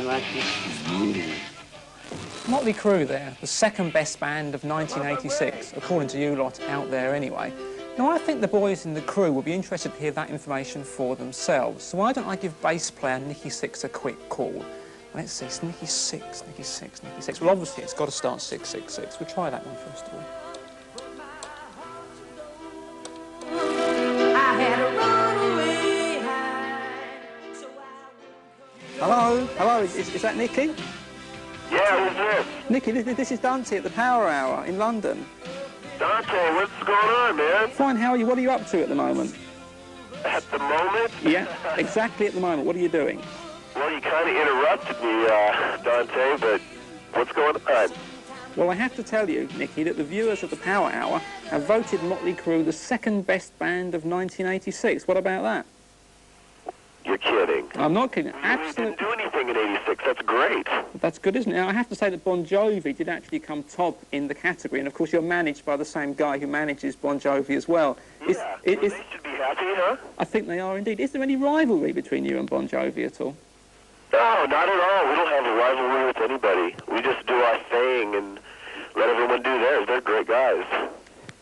like this? Mötley Crüe there, the second best band of 1986, according to you lot out there anyway. Now, I think the boys in the Crüe will be interested to hear that information for themselves, so why don't I give bass player Nikki Sixx a quick call? Let's see, it's Nikki Sixx, Nikki Sixx, Nikki Sixx. Well, obviously, it's got to start 666. We'll try that one first of all. Hello? Hello, is that Nikki? Yeah, who's this? Nikki, this is Dante at the Power Hour in London. Dante, what's going on, man? Fine, how are you? What are you up to at the moment? At the moment? Yeah, exactly at the moment. What are you doing? Well, you kind of interrupted me, Dante, but what's going on? Well, I have to tell you, Nikki, that the viewers of the Power Hour have voted Mötley Crüe the second best band of 1986. What about that? You're kidding. I'm not kidding. You Absolutely. didn't do anything in '86. That's great. That's good, isn't it? Now, I have to say that Bon Jovi did actually come top in the category, and of course you're managed by the same guy who manages Bon Jovi as well. Yeah, they should be happy, huh? I think they are indeed. Is there any rivalry between you and Bon Jovi at all? No, not at all. We don't have a rivalry with anybody. We just do our thing and let everyone do theirs. They're great guys.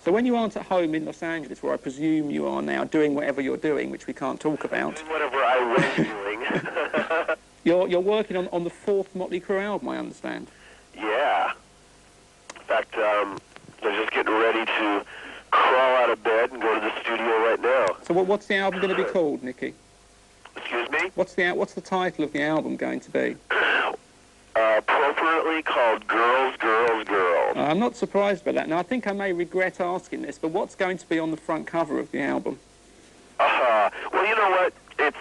So when you aren't at home in Los Angeles, where I presume you are now, doing whatever you're doing, which we can't talk about... Doing whatever I was doing. You're working on the fourth Mötley Crüe album, I understand. Yeah. In fact, they're just getting ready to crawl out of bed and go to the studio right now. So what's the album going to be called, Nikki? Excuse me? What's the title of the album going to be? Appropriately called Girls, Girls, Girls. I'm not surprised by that. Now, I think I may regret asking this, but what's going to be on the front cover of the album? Well, you know what? It's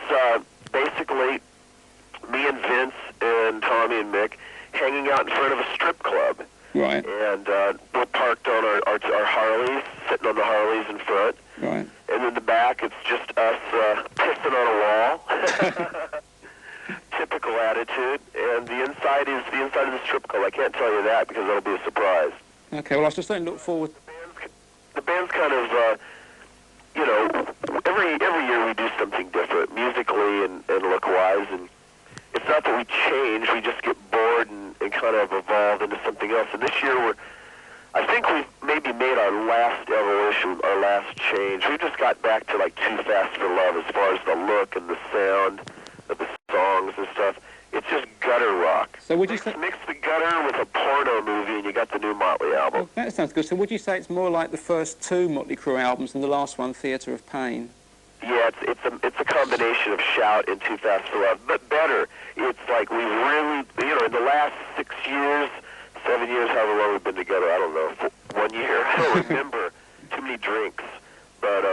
basically me and Vince and Tommy and Mick hanging out in front of a strip club. Right. And we're parked on our Harleys, sitting on the Harleys in front. Right. And in the back, it's just us pissing on a wall. Typical attitude. And the inside is the inside of the strip club. I can't tell you that because that'll be a surprise. Okay, well, I just don't look forward... The band's kind of, you know, every year we do something different, musically and look-wise, and it's not that we change, we just get bored and kind of evolve into something else. And this year I think we've maybe made our last evolution, our last change. We just got back to like Too Fast for Love as far as the look and the sound of the songs and stuff. It's just gutter rock. So would you say... Mix the gutter with a porno movie and you got the new Mötley album. Well, that sounds good. So would you say it's more like the first two Mötley Crüe albums and the last one, Theatre of Pain? Yeah, it's a combination of Shout and Too Fast for Love, but better. It's like we really, you know, in the last 6 years, 7 years, however long we've been together, I don't know, 1 year, I don't remember, too many drinks, but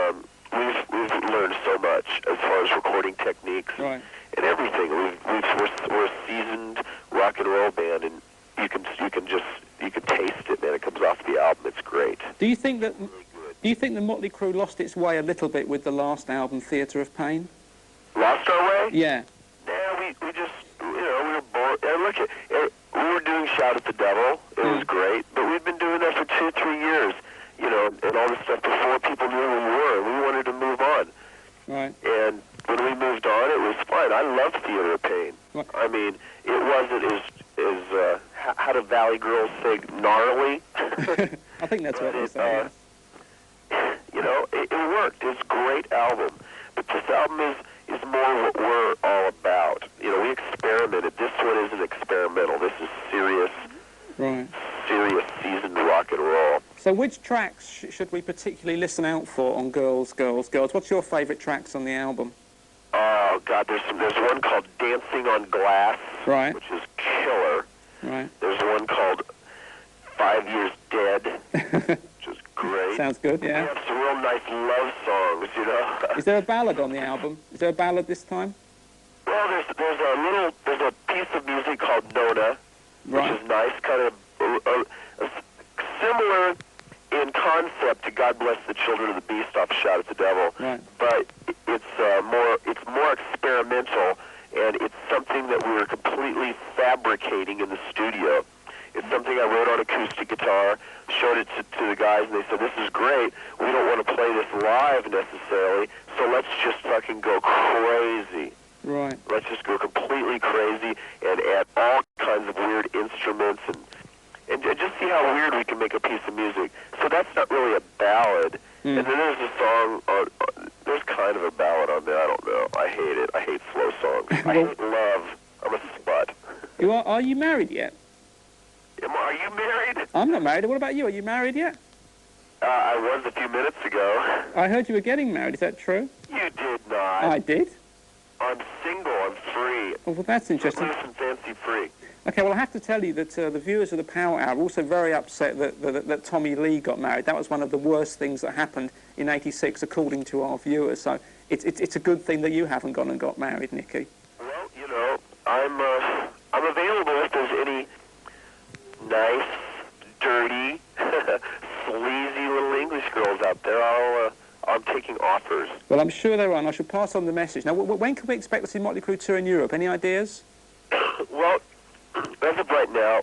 we've learned so much as far as recording techniques. Right. And everything. We're a seasoned rock and roll band, and you can taste it, man. It comes off the album. It's great. Do you think that Mötley Crüe lost its way a little bit with the last album, Theatre of Pain? Lost our way? Yeah. Nah, we just, you know, we were bored. And look at, we were doing Shout at the Devil. It was great, but we've been doing that for 2, 3 years, you know, and all this stuff before people knew who we were. We wanted to move on. Right. And when we moved on, it was fine. I loved Theatre of Pain. What? I mean, it wasn't as how do Valley girls say, gnarly? I think that's what they say. You know, it worked. It's a great album. But this album is more what we're all about. You know, we experimented. This one isn't experimental. This is serious, serious seasoned rock and roll. So which tracks should we particularly listen out for on Girls, Girls, Girls? What's your favourite tracks on the album? Oh, God, there's one called Dancing on Glass, right, which is killer. Right. There's one called 5 Years Dead, which is great. Sounds good, yeah. We have some real nice love songs, you know. Is there a ballad on the album? Is there a ballad this time? Well, there's a piece of music called Nona, which is nice, kind of similar in concept to God Bless the Children of the Beast off Shout at the Devil. Right. But it's more experimental, and it's something that we were completely fabricating in the studio. It's something I wrote on acoustic guitar, showed it to the guys, and they said, this is great. We don't want to play this live necessarily, so let's just fucking go crazy. Right. Let's just go completely crazy and add all kinds of weird instruments and just see how weird we can make a piece of music. So that's not really a ballad. And then there's a song, there's kind of a ballad on there, I don't know. I hate it. I hate slow songs. I hate love. I'm a slut. Are you married yet? Are you married? I'm not married. What about you? Are you married yet? I was a few minutes ago. I heard you were getting married. Is that true? You did not. I did. I'm single. I'm free. Oh, well, that's interesting. Loose and fancy free. Okay, well, I have to tell you that the viewers of the Power Hour are also very upset that Tommy Lee got married. That was one of the worst things that happened in '86, according to our viewers. So it's a good thing that you haven't gone and got married, Nikki. Well, you know, I'm available if there's any nice, dirty, sleazy little English girls out there. I'm taking offers. Well, I'm sure there are, and I should pass on the message. Now, when can we expect to see Mötley Crüe tour in Europe? Any ideas? Well, as of right now,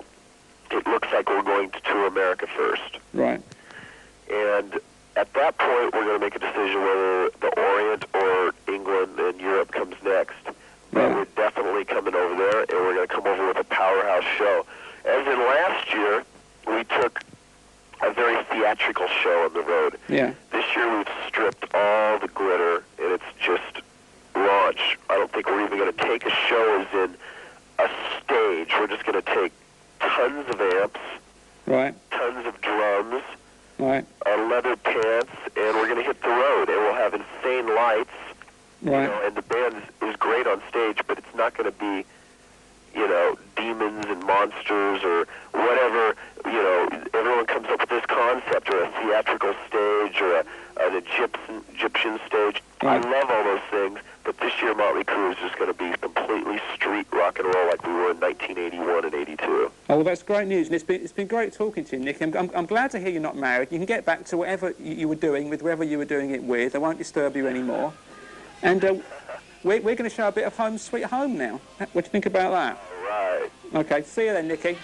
it looks like we're going to tour America first. Right. And at that point, we're going to make a decision whether the Orient or England and Europe comes next. But we're definitely coming over there, and we're going to come over with a powerhouse show. As in last year, we took a very theatrical show on the road. Yeah. This year, we've stripped all the glitter, and it's just launch. I don't think we're even going to take a show as in a stage. We're just going to take tons of amps, right, tons of drums, right, leather pants, and we're going to hit the road. And we'll have insane lights, right. You know, and the band is great on stage, but it's not going to be, you know, demons and monsters or whatever. You know, everyone comes up with this concept, or a theatrical stage, or an Egyptian stage. Right. I love all those things, but this year Mötley Crüe is just going to be completely street rock and roll like we were in 1981 and 82. Oh, well, that's great news, and it's been great talking to you, Nick. I'm glad to hear you're not married. You can get back to whatever you were doing with whoever you were doing it with. They won't disturb you anymore. And we're going to show a bit of Home Sweet Home now. What do you think about that? All right. Okay, see you then, Nikki.